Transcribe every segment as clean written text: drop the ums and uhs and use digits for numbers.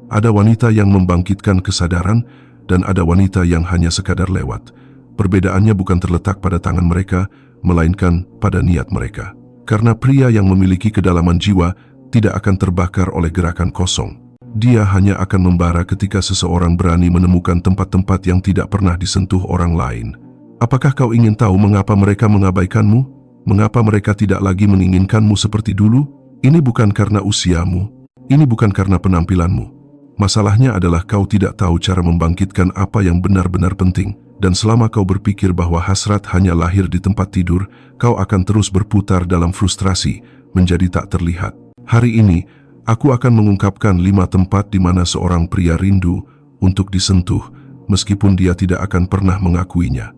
Ada wanita yang membangkitkan kesadaran dan ada wanita yang hanya sekadar lewat. Perbedaannya bukan terletak pada tangan mereka, melainkan pada niat mereka. Karena pria yang memiliki kedalaman jiwa tidak akan terbakar oleh gerakan kosong. Dia hanya akan membara ketika seseorang berani menemukan tempat-tempat yang tidak pernah disentuh orang lain. Apakah kau ingin tahu mengapa mereka mengabaikanmu? Mengapa mereka tidak lagi menginginkanmu seperti dulu? Ini bukan karena usiamu. Ini bukan karena penampilanmu. Masalahnya adalah kau tidak tahu cara membangkitkan apa yang benar-benar penting. Dan selama kau berpikir bahwa hasrat hanya lahir di tempat tidur, kau akan terus berputar dalam frustrasi, menjadi tak terlihat. Hari ini, aku akan mengungkapkan 5 tempat di mana seorang pria rindu untuk disentuh, meskipun dia tidak akan pernah mengakuinya.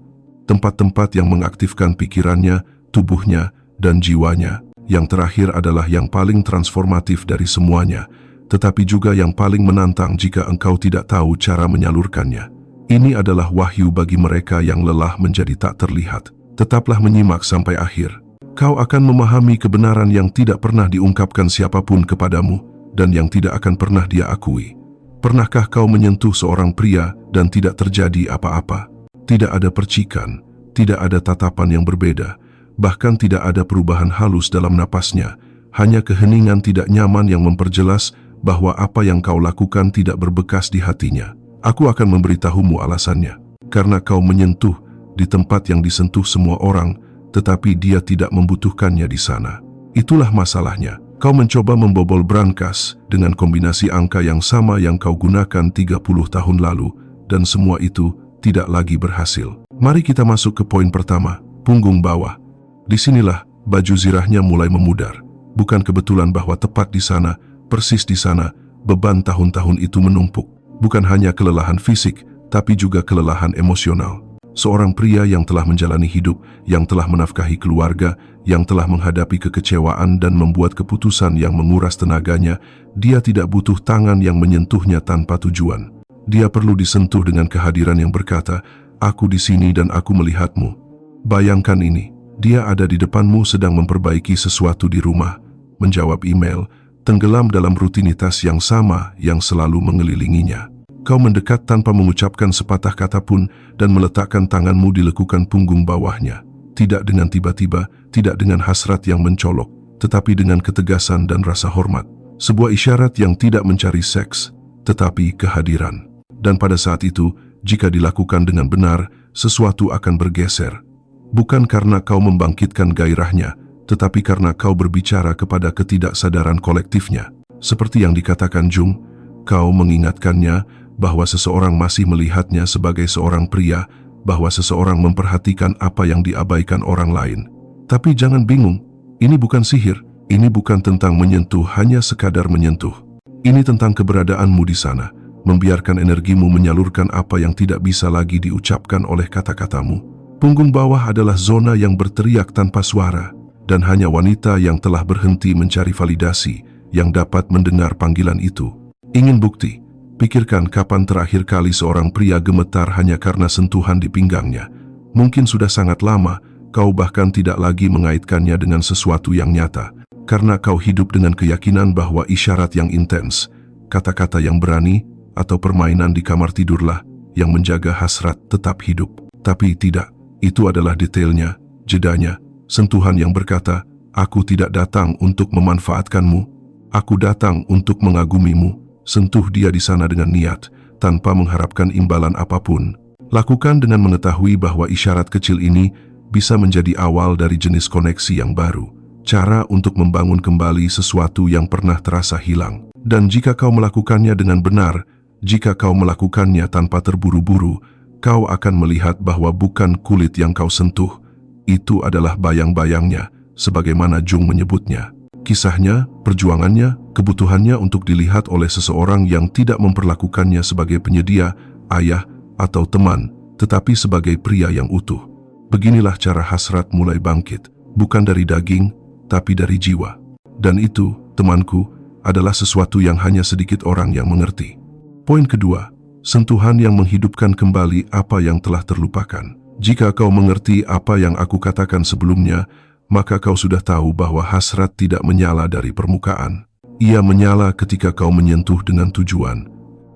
Tempat-tempat yang mengaktifkan pikirannya, tubuhnya, dan jiwanya. Yang terakhir adalah yang paling transformatif dari semuanya, tetapi juga yang paling menantang jika engkau tidak tahu cara menyalurkannya. Ini adalah wahyu bagi mereka yang lelah menjadi tak terlihat. Tetaplah menyimak sampai akhir. Kau akan memahami kebenaran yang tidak pernah diungkapkan siapapun kepadamu dan yang tidak akan pernah dia akui. Pernahkah kau menyentuh seorang pria dan tidak terjadi apa-apa? Tidak ada percikan, tidak ada tatapan yang berbeda, bahkan tidak ada perubahan halus dalam napasnya, hanya keheningan tidak nyaman yang memperjelas bahwa apa yang kau lakukan tidak berbekas di hatinya. Aku akan memberitahumu alasannya. Karena kau menyentuh di tempat yang disentuh semua orang, tetapi dia tidak membutuhkannya di sana. Itulah masalahnya. Kau mencoba membobol brankas dengan kombinasi angka yang sama yang kau gunakan 30 tahun lalu, dan semua itu tidak lagi berhasil. Mari kita masuk ke poin pertama, punggung bawah. Disinilah baju zirahnya mulai memudar. Bukan kebetulan bahwa tepat di sana, persis di sana, beban tahun-tahun itu menumpuk. Bukan hanya kelelahan fisik, tapi juga kelelahan emosional. Seorang pria yang telah menjalani hidup, yang telah menafkahi keluarga, yang telah menghadapi kekecewaan dan membuat keputusan yang menguras tenaganya, dia tidak butuh tangan yang menyentuhnya tanpa tujuan. Dia perlu disentuh dengan kehadiran yang berkata, "Aku di sini dan aku melihatmu." Bayangkan ini, dia ada di depanmu sedang memperbaiki sesuatu di rumah, menjawab email, tenggelam dalam rutinitas yang sama yang selalu mengelilinginya. Kau mendekat tanpa mengucapkan sepatah kata pun dan meletakkan tanganmu di lekukan punggung bawahnya. Tidak dengan tiba-tiba, tidak dengan hasrat yang mencolok, tetapi dengan ketegasan dan rasa hormat. Sebuah isyarat yang tidak mencari seks, tetapi kehadiran. Dan pada saat itu, jika dilakukan dengan benar, sesuatu akan bergeser. Bukan karena kau membangkitkan gairahnya, tetapi karena kau berbicara kepada ketidaksadaran kolektifnya. Seperti yang dikatakan Jung, kau mengingatkannya bahwa seseorang masih melihatnya sebagai seorang pria, bahwa seseorang memperhatikan apa yang diabaikan orang lain. Tapi jangan bingung, ini bukan sihir, ini bukan tentang menyentuh hanya sekadar menyentuh. Ini tentang keberadaanmu di sana, membiarkan energimu menyalurkan apa yang tidak bisa lagi diucapkan oleh kata-katamu. Punggung bawah adalah zona yang berteriak tanpa suara, dan hanya wanita yang telah berhenti mencari validasi yang dapat mendengar panggilan itu. Ingin bukti? Pikirkan kapan terakhir kali seorang pria gemetar hanya karena sentuhan di pinggangnya. Mungkin sudah sangat lama, kau bahkan tidak lagi mengaitkannya dengan sesuatu yang nyata. Karena kau hidup dengan keyakinan bahwa isyarat yang intens, kata-kata yang berani, atau permainan di kamar tidurlah yang menjaga hasrat tetap hidup. Tapi tidak, itu adalah detailnya, jedanya, sentuhan yang berkata, "Aku tidak datang untuk memanfaatkanmu, aku datang untuk mengagumimu." Sentuh dia di sana dengan niat, tanpa mengharapkan imbalan apapun. Lakukan dengan mengetahui bahwa isyarat kecil ini bisa menjadi awal dari jenis koneksi yang baru. Cara untuk membangun kembali sesuatu yang pernah terasa hilang. Dan jika kau melakukannya dengan benar, jika kau melakukannya tanpa terburu-buru, kau akan melihat bahwa bukan kulit yang kau sentuh, itu adalah bayang-bayangnya, sebagaimana Jung menyebutnya. Kisahnya, perjuangannya, kebutuhannya untuk dilihat oleh seseorang yang tidak memperlakukannya sebagai penyedia, ayah, atau teman, tetapi sebagai pria yang utuh. Beginilah cara hasrat mulai bangkit, bukan dari daging, tapi dari jiwa. Dan itu, temanku, adalah sesuatu yang hanya sedikit orang yang mengerti. Poin kedua, sentuhan yang menghidupkan kembali apa yang telah terlupakan. Jika kau mengerti apa yang aku katakan sebelumnya, maka kau sudah tahu bahwa hasrat tidak menyala dari permukaan. Ia menyala ketika kau menyentuh dengan tujuan.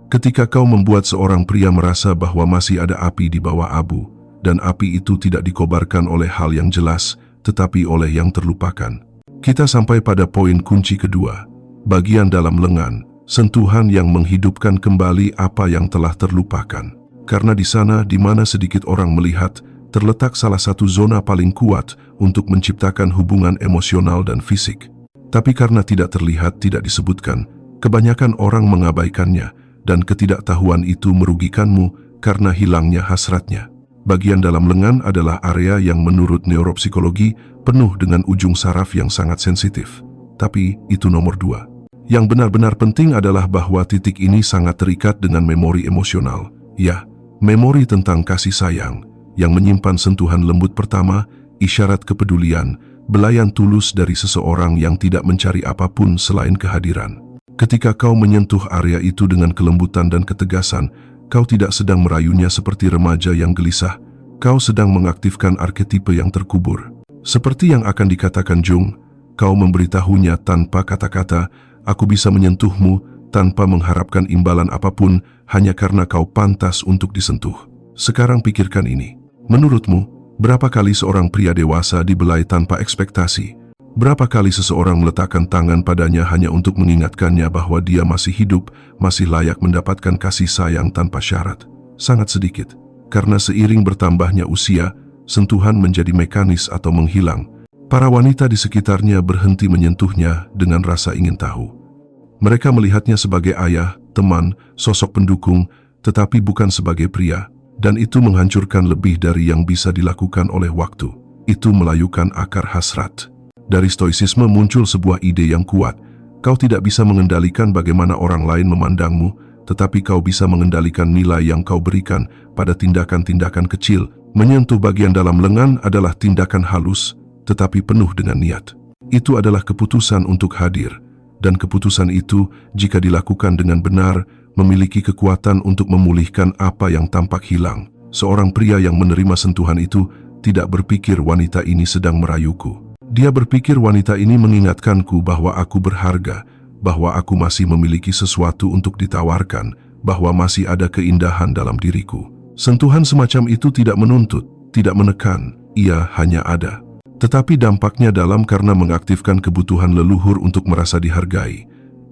Ketika kau membuat seorang pria merasa bahwa masih ada api di bawah abu, dan api itu tidak dikobarkan oleh hal yang jelas, tetapi oleh yang terlupakan. Kita sampai pada poin kunci kedua, bagian dalam lengan, sentuhan yang menghidupkan kembali apa yang telah terlupakan. Karena di sana, di mana sedikit orang melihat, terletak salah satu zona paling kuat untuk menciptakan hubungan emosional dan fisik. Tapi karena tidak terlihat, tidak disebutkan, kebanyakan orang mengabaikannya, dan ketidaktahuan itu merugikanmu karena hilangnya hasratnya. Bagian dalam lengan adalah area yang menurut neuropsikologi penuh dengan ujung saraf yang sangat sensitif. Tapi itu nomor 2. Yang benar-benar penting adalah bahwa titik ini sangat terikat dengan memori emosional. Ya, memori tentang kasih sayang yang menyimpan sentuhan lembut pertama, isyarat kepedulian, belayan tulus dari seseorang yang tidak mencari apapun selain kehadiran. Ketika kau menyentuh area itu dengan kelembutan dan ketegasan, kau tidak sedang merayunya seperti remaja yang gelisah, kau sedang mengaktifkan arketipe yang terkubur. Seperti yang akan dikatakan Jung, kau memberitahunya tanpa kata-kata, aku bisa menyentuhmu tanpa mengharapkan imbalan apapun hanya karena kau pantas untuk disentuh. Sekarang pikirkan ini. Menurutmu, berapa kali seorang pria dewasa dibelai tanpa ekspektasi? Berapa kali seseorang meletakkan tangan padanya hanya untuk mengingatkannya bahwa dia masih hidup, masih layak mendapatkan kasih sayang tanpa syarat? Sangat sedikit. Karena seiring bertambahnya usia, sentuhan menjadi mekanis atau menghilang. Para wanita di sekitarnya berhenti menyentuhnya dengan rasa ingin tahu. Mereka melihatnya sebagai ayah, teman, sosok pendukung, tetapi bukan sebagai pria. Dan itu menghancurkan lebih dari yang bisa dilakukan oleh waktu. Itu melayukan akar hasrat. Dari stoisisme muncul sebuah ide yang kuat. Kau tidak bisa mengendalikan bagaimana orang lain memandangmu, tetapi kau bisa mengendalikan nilai yang kau berikan pada tindakan-tindakan kecil. Menyentuh bagian dalam lengan adalah tindakan halus, tetapi penuh dengan niat. Itu adalah keputusan untuk hadir. Dan keputusan itu, jika dilakukan dengan benar, memiliki kekuatan untuk memulihkan apa yang tampak hilang. Seorang pria yang menerima sentuhan itu tidak berpikir wanita ini sedang merayuku. Dia berpikir wanita ini mengingatkanku bahwa aku berharga, bahwa aku masih memiliki sesuatu untuk ditawarkan, bahwa masih ada keindahan dalam diriku. Sentuhan semacam itu tidak menuntut, tidak menekan, ia hanya ada. Tetapi dampaknya dalam karena mengaktifkan kebutuhan leluhur untuk merasa dihargai.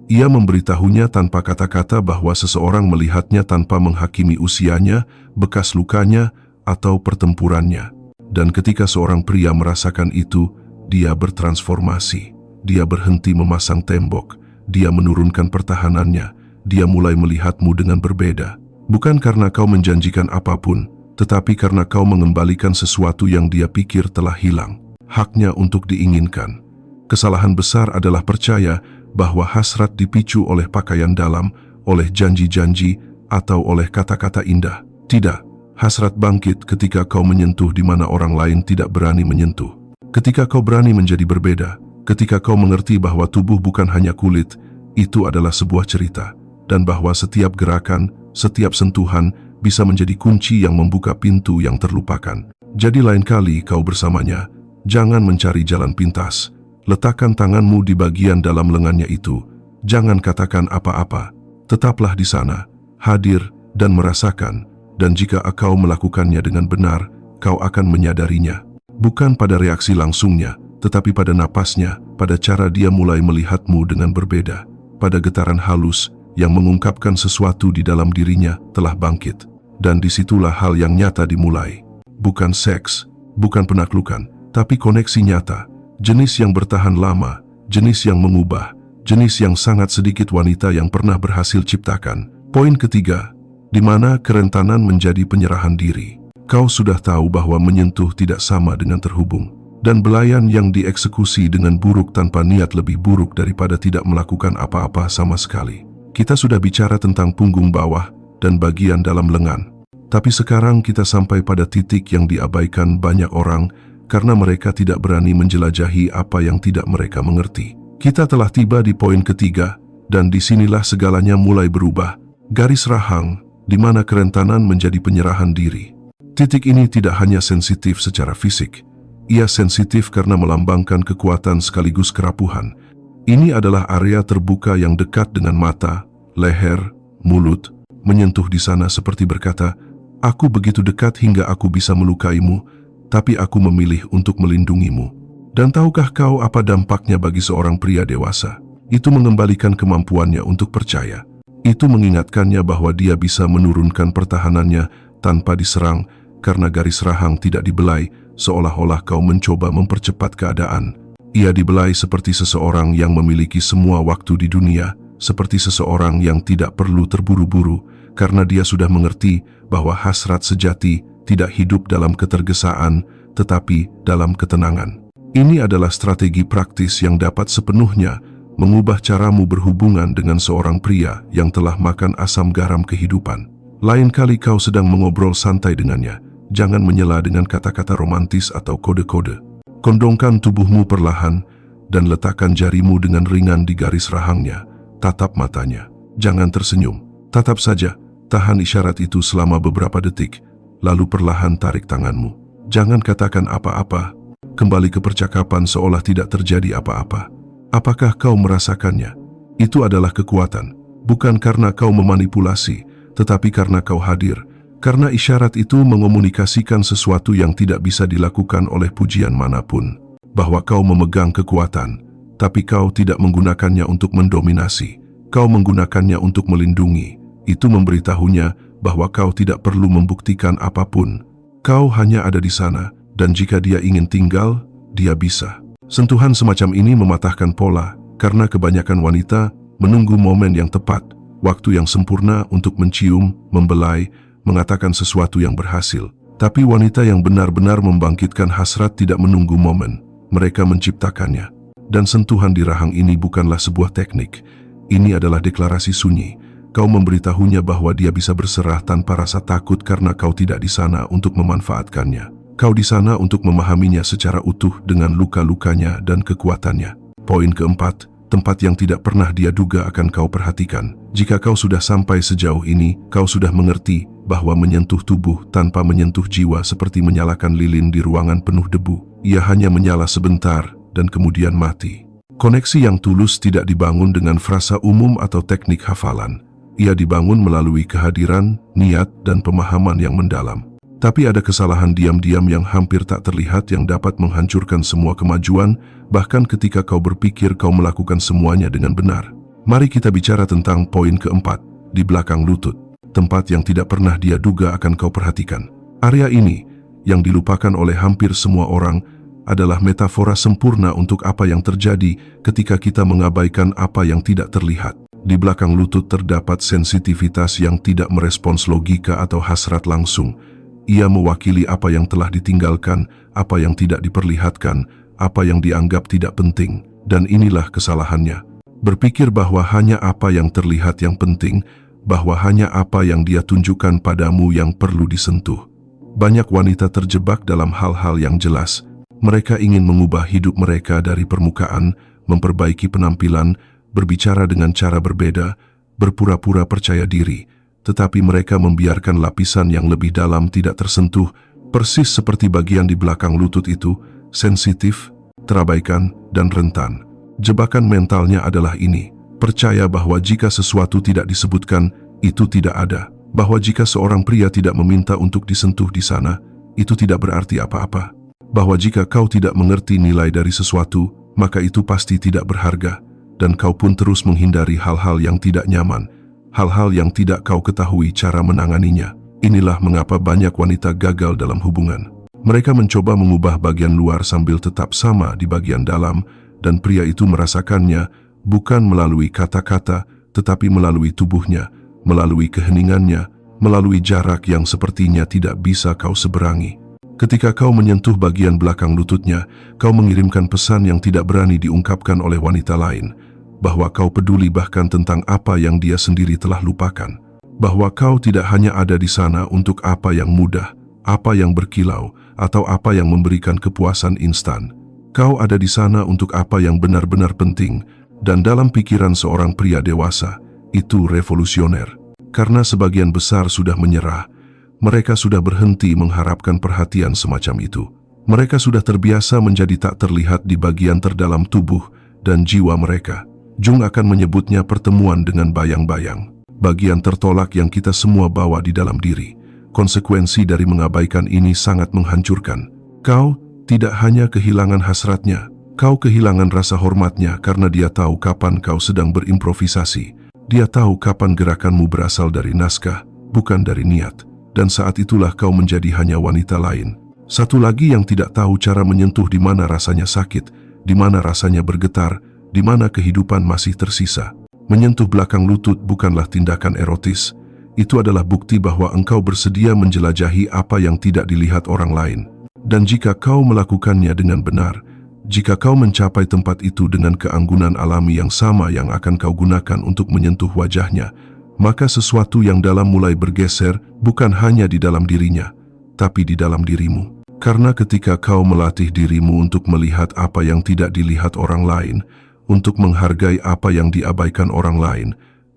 Ia memberitahunya tanpa kata-kata bahwa seseorang melihatnya tanpa menghakimi usianya, bekas lukanya, atau pertempurannya. Dan ketika seorang pria merasakan itu, dia bertransformasi. Dia berhenti memasang tembok. Dia menurunkan pertahanannya. Dia mulai melihatmu dengan berbeda. Bukan karena kau menjanjikan apapun, tetapi karena kau mengembalikan sesuatu yang dia pikir telah hilang. Haknya untuk diinginkan. Kesalahan besar adalah percaya bahwa hasrat dipicu oleh pakaian dalam, oleh janji-janji, atau oleh kata-kata indah. Tidak, hasrat bangkit ketika kau menyentuh di mana orang lain tidak berani menyentuh. Ketika kau berani menjadi berbeda, ketika kau mengerti bahwa tubuh bukan hanya kulit, itu adalah sebuah cerita, dan bahwa setiap gerakan, setiap sentuhan bisa menjadi kunci yang membuka pintu yang terlupakan. Jadi lain kali kau bersamanya, jangan mencari jalan pintas. Letakkan tanganmu di bagian dalam lengannya itu. Jangan katakan apa-apa. Tetaplah di sana, hadir dan merasakan. Dan jika kau melakukannya dengan benar, kau akan menyadarinya. Bukan pada reaksi langsungnya, tetapi pada napasnya, pada cara dia mulai melihatmu dengan berbeda. Pada getaran halus yang mengungkapkan sesuatu di dalam dirinya telah bangkit. Dan disitulah hal yang nyata dimulai. Bukan seks, bukan penaklukan, tapi koneksi nyata. Jenis yang bertahan lama, jenis yang mengubah, jenis yang sangat sedikit wanita yang pernah berhasil ciptakan. Poin ketiga, di mana kerentanan menjadi penyerahan diri. Kau sudah tahu bahwa menyentuh tidak sama dengan terhubung. Dan belayan yang dieksekusi dengan buruk tanpa niat lebih buruk daripada tidak melakukan apa-apa sama sekali. Kita sudah bicara tentang punggung bawah dan bagian dalam lengan. Tapi sekarang kita sampai pada titik yang diabaikan banyak orang karena mereka tidak berani menjelajahi apa yang tidak mereka mengerti. Kita telah tiba di poin ketiga, dan disinilah segalanya mulai berubah. Garis rahang, di mana kerentanan menjadi penyerahan diri. Titik ini tidak hanya sensitif secara fisik. Ia sensitif karena melambangkan kekuatan sekaligus kerapuhan. Ini adalah area terbuka yang dekat dengan mata, leher, mulut, menyentuh di sana seperti berkata, "Aku begitu dekat hingga aku bisa melukaimu, tapi aku memilih untuk melindungimu." Dan tahukah kau apa dampaknya bagi seorang pria dewasa? Itu mengembalikan kemampuannya untuk percaya. Itu mengingatkannya bahwa dia bisa menurunkan pertahanannya tanpa diserang karena garis rahang tidak dibelai, seolah-olah kau mencoba mempercepat keadaan. Ia dibelai seperti seseorang yang memiliki semua waktu di dunia, seperti seseorang yang tidak perlu terburu-buru, karena dia sudah mengerti bahwa hasrat sejati tidak hidup dalam ketergesaan, tetapi dalam ketenangan. Ini adalah strategi praktis yang dapat sepenuhnya mengubah caramu berhubungan dengan seorang pria yang telah makan asam garam kehidupan. Lain kali kau sedang mengobrol santai dengannya, jangan menyela dengan kata-kata romantis atau kode-kode. Kondongkan tubuhmu perlahan dan letakkan jarimu dengan ringan di garis rahangnya. Tatap matanya. Jangan tersenyum. Tatap saja. Tahan isyarat itu selama beberapa detik, lalu perlahan tarik tanganmu. Jangan katakan apa-apa. Kembali ke percakapan seolah tidak terjadi apa-apa. Apakah kau merasakannya? Itu adalah kekuatan, bukan karena kau memanipulasi, tetapi karena kau hadir. Karena isyarat itu mengomunikasikan sesuatu yang tidak bisa dilakukan oleh pujian manapun. Bahwa kau memegang kekuatan, tapi kau tidak menggunakannya untuk mendominasi. Kau menggunakannya untuk melindungi. Itu memberitahunya bahwa kau tidak perlu membuktikan apapun. Kau hanya ada di sana, dan jika dia ingin tinggal, dia bisa. Sentuhan semacam ini mematahkan pola, karena kebanyakan wanita menunggu momen yang tepat, waktu yang sempurna untuk mencium, membelai, mengatakan sesuatu yang berhasil. Tapi wanita yang benar-benar membangkitkan hasrat tidak menunggu momen, mereka menciptakannya. Dan sentuhan di rahang ini bukanlah sebuah teknik, ini adalah deklarasi sunyi. Kau memberitahunya bahwa dia bisa berserah tanpa rasa takut karena kau tidak di sana untuk memanfaatkannya. Kau di sana untuk memahaminya secara utuh dengan luka-lukanya dan kekuatannya. Poin keempat, tempat yang tidak pernah dia duga akan kau perhatikan. Jika kau sudah sampai sejauh ini, kau sudah mengerti bahwa menyentuh tubuh tanpa menyentuh jiwa seperti menyalakan lilin di ruangan penuh debu. Ia hanya menyala sebentar dan kemudian mati. Koneksi yang tulus tidak dibangun dengan frasa umum atau teknik hafalan. Ia dibangun melalui kehadiran, niat, dan pemahaman yang mendalam. Tapi ada kesalahan diam-diam yang hampir tak terlihat yang dapat menghancurkan semua kemajuan, bahkan ketika kau berpikir kau melakukan semuanya dengan benar. Mari kita bicara tentang poin keempat, di belakang lutut. Tempat yang tidak pernah dia duga akan kau perhatikan. Area ini, yang dilupakan oleh hampir semua orang, adalah metafora sempurna untuk apa yang terjadi ketika kita mengabaikan apa yang tidak terlihat. Di belakang lutut terdapat sensitivitas yang tidak merespons logika atau hasrat langsung. Ia mewakili apa yang telah ditinggalkan, apa yang tidak diperlihatkan, apa yang dianggap tidak penting. Dan inilah kesalahannya. Berpikir bahwa hanya apa yang terlihat yang penting, bahwa hanya apa yang dia tunjukkan padamu yang perlu disentuh. Banyak wanita terjebak dalam hal-hal yang jelas. Mereka ingin mengubah hidup mereka dari permukaan, memperbaiki penampilan, berbicara dengan cara berbeda, berpura-pura percaya diri. Tetapi mereka membiarkan lapisan yang lebih dalam tidak tersentuh, persis seperti bagian di belakang lutut itu, sensitif, terabaikan, dan rentan. Jebakan mentalnya adalah ini, percaya bahwa jika sesuatu tidak disebutkan, itu tidak ada. Bahwa jika seorang pria tidak meminta untuk disentuh di sana, itu tidak berarti apa-apa. Bahwa jika kau tidak mengerti nilai dari sesuatu, maka itu pasti tidak berharga, dan kau pun terus menghindari hal-hal yang tidak nyaman, hal-hal yang tidak kau ketahui cara menanganinya. Inilah mengapa banyak wanita gagal dalam hubungan. Mereka mencoba mengubah bagian luar sambil tetap sama di bagian dalam, dan pria itu merasakannya bukan melalui kata-kata, tetapi melalui tubuhnya, melalui keheningannya, melalui jarak yang sepertinya tidak bisa kau seberangi. Ketika kau menyentuh bagian belakang lututnya, kau mengirimkan pesan yang tidak berani diungkapkan oleh wanita lain, bahwa kau peduli bahkan tentang apa yang dia sendiri telah lupakan. Bahwa kau tidak hanya ada di sana untuk apa yang mudah, apa yang berkilau, atau apa yang memberikan kepuasan instan. Kau ada di sana untuk apa yang benar-benar penting, dan dalam pikiran seorang pria dewasa, itu revolusioner. Karena sebagian besar sudah menyerah, mereka sudah berhenti mengharapkan perhatian semacam itu. Mereka sudah terbiasa menjadi tak terlihat di bagian terdalam tubuh, dan jiwa mereka. Jung akan menyebutnya pertemuan dengan bayang-bayang, bagian tertolak yang kita semua bawa di dalam diri. Konsekuensi dari mengabaikan ini sangat menghancurkan. Kau tidak hanya kehilangan hasratnya, kau kehilangan rasa hormatnya karena dia tahu kapan kau sedang berimprovisasi. Dia tahu kapan gerakanmu berasal dari naskah, bukan dari niat. Dan saat itulah kau menjadi hanya wanita lain. Satu lagi yang tidak tahu cara menyentuh di mana rasanya sakit, di mana rasanya bergetar, di mana kehidupan masih tersisa. Menyentuh belakang lutut bukanlah tindakan erotis. Itu adalah bukti bahwa engkau bersedia menjelajahi apa yang tidak dilihat orang lain. Dan jika kau melakukannya dengan benar, jika kau mencapai tempat itu dengan keanggunan alami yang sama yang akan kau gunakan untuk menyentuh wajahnya, maka sesuatu yang dalam mulai bergeser bukan hanya di dalam dirinya, tapi di dalam dirimu. Karena ketika kau melatih dirimu untuk melihat apa yang tidak dilihat orang lain, untuk menghargai apa yang diabaikan orang lain,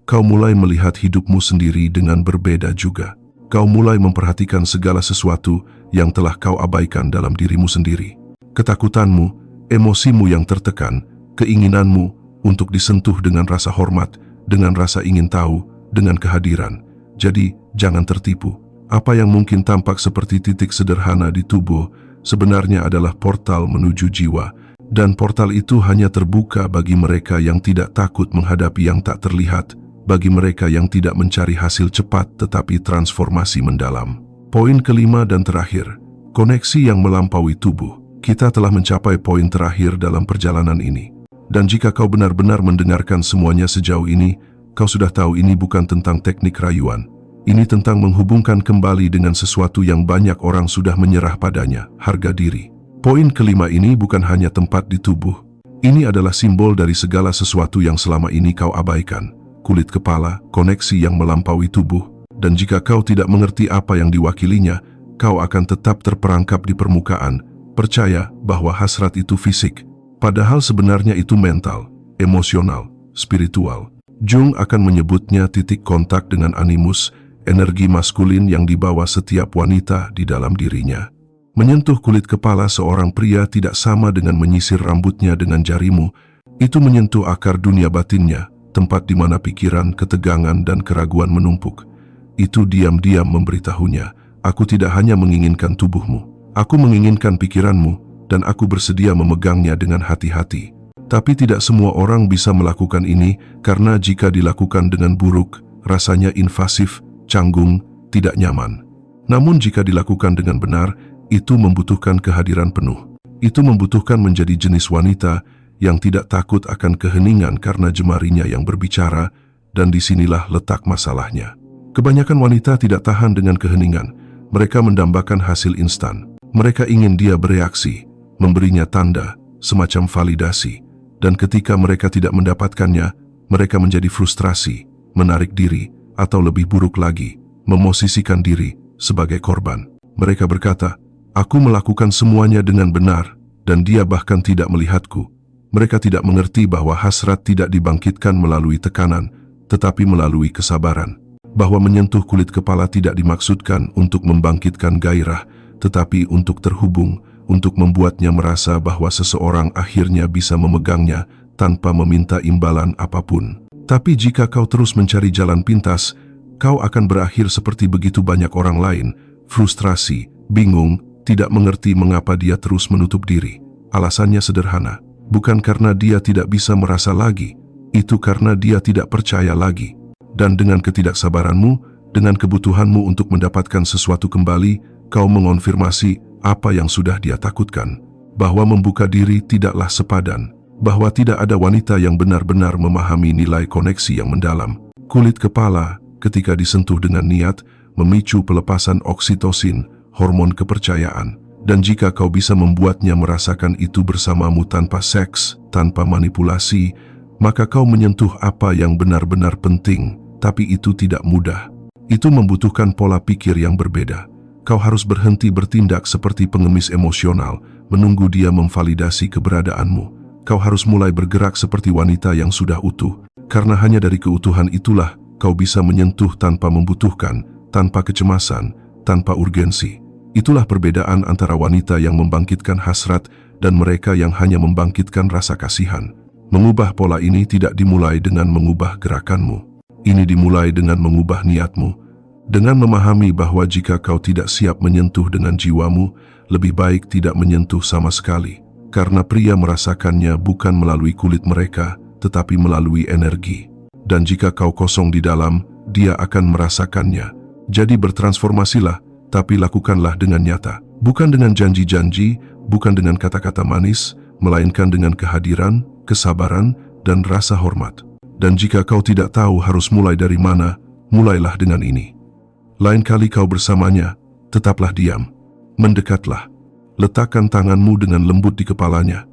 kau mulai melihat hidupmu sendiri dengan berbeda juga. Kau mulai memperhatikan segala sesuatu yang telah kau abaikan dalam dirimu sendiri. Ketakutanmu, emosimu yang tertekan, keinginanmu untuk disentuh dengan rasa hormat, dengan rasa ingin tahu, dengan kehadiran. Jadi, jangan tertipu. Apa yang mungkin tampak seperti titik sederhana di tubuh, sebenarnya adalah portal menuju jiwa. Dan portal itu hanya terbuka bagi mereka yang tidak takut menghadapi yang tak terlihat, bagi mereka yang tidak mencari hasil cepat tetapi transformasi mendalam. Poin kelima dan terakhir, koneksi yang melampaui tubuh. Kita telah mencapai poin terakhir dalam perjalanan ini. Dan jika kau benar-benar mendengarkan semuanya sejauh ini, kau sudah tahu ini bukan tentang teknik rayuan. Ini tentang menghubungkan kembali dengan sesuatu yang banyak orang sudah menyerah padanya, harga diri. Poin kelima ini bukan hanya tempat di tubuh. Ini adalah simbol dari segala sesuatu yang selama ini kau abaikan. Kulit kepala, koneksi yang melampaui tubuh. Dan jika kau tidak mengerti apa yang diwakilinya, kau akan tetap terperangkap di permukaan, percaya bahwa hasrat itu fisik. Padahal sebenarnya itu mental, emosional, spiritual. Jung akan menyebutnya titik kontak dengan animus, energi maskulin yang dibawa setiap wanita di dalam dirinya. Menyentuh kulit kepala seorang pria tidak sama dengan menyisir rambutnya dengan jarimu. Itu menyentuh akar dunia batinnya, tempat di mana pikiran, ketegangan, dan keraguan menumpuk. Itu diam-diam memberitahunya, aku tidak hanya menginginkan tubuhmu, aku menginginkan pikiranmu, dan aku bersedia memegangnya dengan hati-hati. Tapi tidak semua orang bisa melakukan ini, karena jika dilakukan dengan buruk, rasanya invasif, canggung, tidak nyaman. Namun jika dilakukan dengan benar, itu membutuhkan kehadiran penuh. Itu membutuhkan menjadi jenis wanita yang tidak takut akan keheningan karena jemarinya yang berbicara, dan disinilah letak masalahnya. Kebanyakan wanita tidak tahan dengan keheningan. Mereka mendambakan hasil instan. Mereka ingin dia bereaksi, memberinya tanda, semacam validasi. Dan ketika mereka tidak mendapatkannya, mereka menjadi frustrasi, menarik diri, atau lebih buruk lagi, memosisikan diri sebagai korban. Mereka berkata, aku melakukan semuanya dengan benar, dan dia bahkan tidak melihatku. Mereka tidak mengerti bahwa hasrat tidak dibangkitkan melalui tekanan, tetapi melalui kesabaran. Bahwa menyentuh kulit kepala tidak dimaksudkan untuk membangkitkan gairah, tetapi untuk terhubung, untuk membuatnya merasa bahwa seseorang akhirnya bisa memegangnya tanpa meminta imbalan apapun. Tapi jika kau terus mencari jalan pintas, kau akan berakhir seperti begitu banyak orang lain, frustrasi, bingung, tidak mengerti mengapa dia terus menutup diri. Alasannya sederhana, bukan karena dia tidak bisa merasa lagi, itu karena dia tidak percaya lagi. Dan dengan ketidaksabaranmu, dengan kebutuhanmu untuk mendapatkan sesuatu kembali, kau mengonfirmasi apa yang sudah dia takutkan, bahwa membuka diri tidaklah sepadan, bahwa tidak ada wanita yang benar-benar memahami nilai koneksi yang mendalam. Kulit kepala, ketika disentuh dengan niat, memicu pelepasan oksitosin, hormon kepercayaan. Dan jika kau bisa membuatnya merasakan itu bersamamu tanpa seks, tanpa manipulasi, maka kau menyentuh apa yang benar-benar penting, tapi itu tidak mudah. Itu membutuhkan pola pikir yang berbeda. Kau harus berhenti bertindak seperti pengemis emosional, menunggu dia memvalidasi keberadaanmu. Kau harus mulai bergerak seperti wanita yang sudah utuh, karena hanya dari keutuhan itulah kau bisa menyentuh tanpa membutuhkan, tanpa kecemasan, tanpa urgensi. Itulah perbedaan antara wanita yang membangkitkan hasrat dan mereka yang hanya membangkitkan rasa kasihan. Mengubah pola ini tidak dimulai dengan mengubah gerakanmu. Ini dimulai dengan mengubah niatmu, dengan memahami bahwa jika kau tidak siap menyentuh dengan jiwamu, lebih baik tidak menyentuh sama sekali. Karena pria merasakannya bukan melalui kulit mereka, tetapi melalui energi. Dan jika kau kosong di dalam, dia akan merasakannya. Jadi bertransformasilah, tapi lakukanlah dengan nyata. Bukan dengan janji-janji, bukan dengan kata-kata manis, melainkan dengan kehadiran, kesabaran, dan rasa hormat. Dan jika kau tidak tahu harus mulai dari mana, mulailah dengan ini. Lain kali kau bersamanya, tetaplah diam. Mendekatlah. Letakkan tanganmu dengan lembut di kepalanya.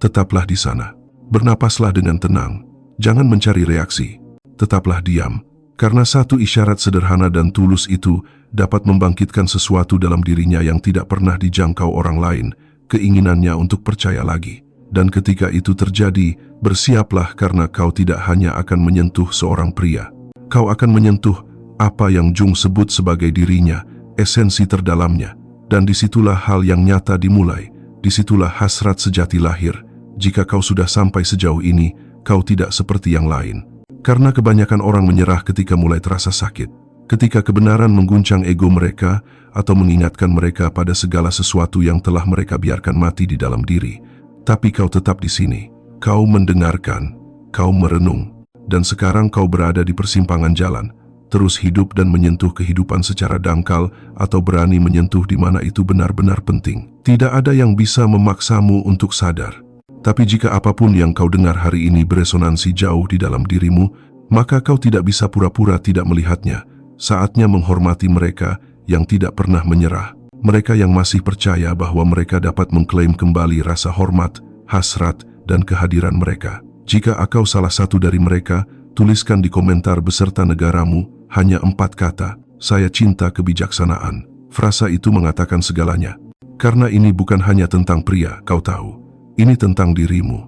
Tetaplah di sana. Bernapaslah dengan tenang. Jangan mencari reaksi. Tetaplah diam. Karena satu isyarat sederhana dan tulus itu dapat membangkitkan sesuatu dalam dirinya yang tidak pernah dijangkau orang lain, keinginannya untuk percaya lagi. Dan ketika itu terjadi, bersiaplah karena kau tidak hanya akan menyentuh seorang pria. Kau akan menyentuh apa yang Jung sebut sebagai dirinya, esensi terdalamnya. Dan disitulah hal yang nyata dimulai, disitulah hasrat sejati lahir. Jika kau sudah sampai sejauh ini, kau tidak seperti yang lain. Karena kebanyakan orang menyerah ketika mulai terasa sakit. Ketika kebenaran mengguncang ego mereka atau mengingatkan mereka pada segala sesuatu yang telah mereka biarkan mati di dalam diri. Tapi kau tetap di sini. Kau mendengarkan, kau merenung. Dan sekarang kau berada di persimpangan jalan. Terus hidup dan menyentuh kehidupan secara dangkal atau berani menyentuh di mana itu benar-benar penting. Tidak ada yang bisa memaksamu untuk sadar. Tapi jika apapun yang kau dengar hari ini beresonansi jauh di dalam dirimu, maka kau tidak bisa pura-pura tidak melihatnya. Saatnya menghormati mereka yang tidak pernah menyerah. Mereka yang masih percaya bahwa mereka dapat mengklaim kembali rasa hormat, hasrat, dan kehadiran mereka. Jika kau salah satu dari mereka, tuliskan di komentar beserta negaramu hanya 4 kata, "Saya cinta kebijaksanaan." Frasa itu mengatakan segalanya. Karena ini bukan hanya tentang pria, kau tahu. Ini tentang dirimu.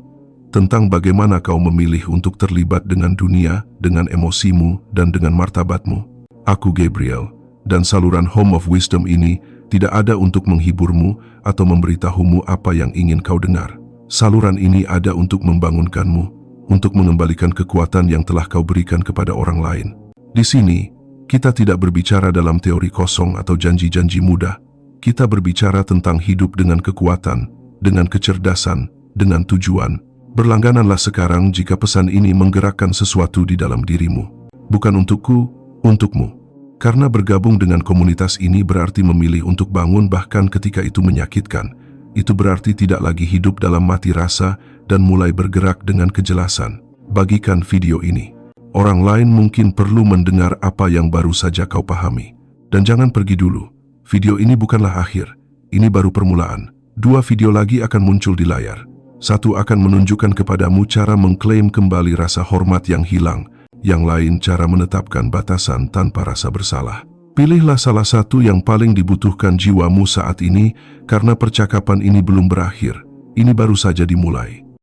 Tentang bagaimana kau memilih untuk terlibat dengan dunia, dengan emosimu, dan dengan martabatmu. Aku Gabriel, dan saluran Home of Wisdom ini tidak ada untuk menghiburmu atau memberitahumu apa yang ingin kau dengar. Saluran ini ada untuk membangunkanmu, untuk mengembalikan kekuatan yang telah kau berikan kepada orang lain. Di sini, kita tidak berbicara dalam teori kosong atau janji-janji mudah. Kita berbicara tentang hidup dengan kekuatan, dengan kecerdasan, dengan tujuan. Berlanggananlah sekarang jika pesan ini menggerakkan sesuatu di dalam dirimu. Bukan untukku, untukmu. Karena bergabung dengan komunitas ini berarti memilih untuk bangun bahkan ketika itu menyakitkan. Itu berarti tidak lagi hidup dalam mati rasa dan mulai bergerak dengan kejelasan. Bagikan video ini. Orang lain mungkin perlu mendengar apa yang baru saja kau pahami. Dan jangan pergi dulu. Video ini bukanlah akhir. Ini baru permulaan. 2 video lagi akan muncul di layar. 1 akan menunjukkan kepadamu cara mengklaim kembali rasa hormat yang hilang. Yang lain cara menetapkan batasan tanpa rasa bersalah. Pilihlah salah satu yang paling dibutuhkan jiwamu saat ini karena percakapan ini belum berakhir. Ini baru saja dimulai.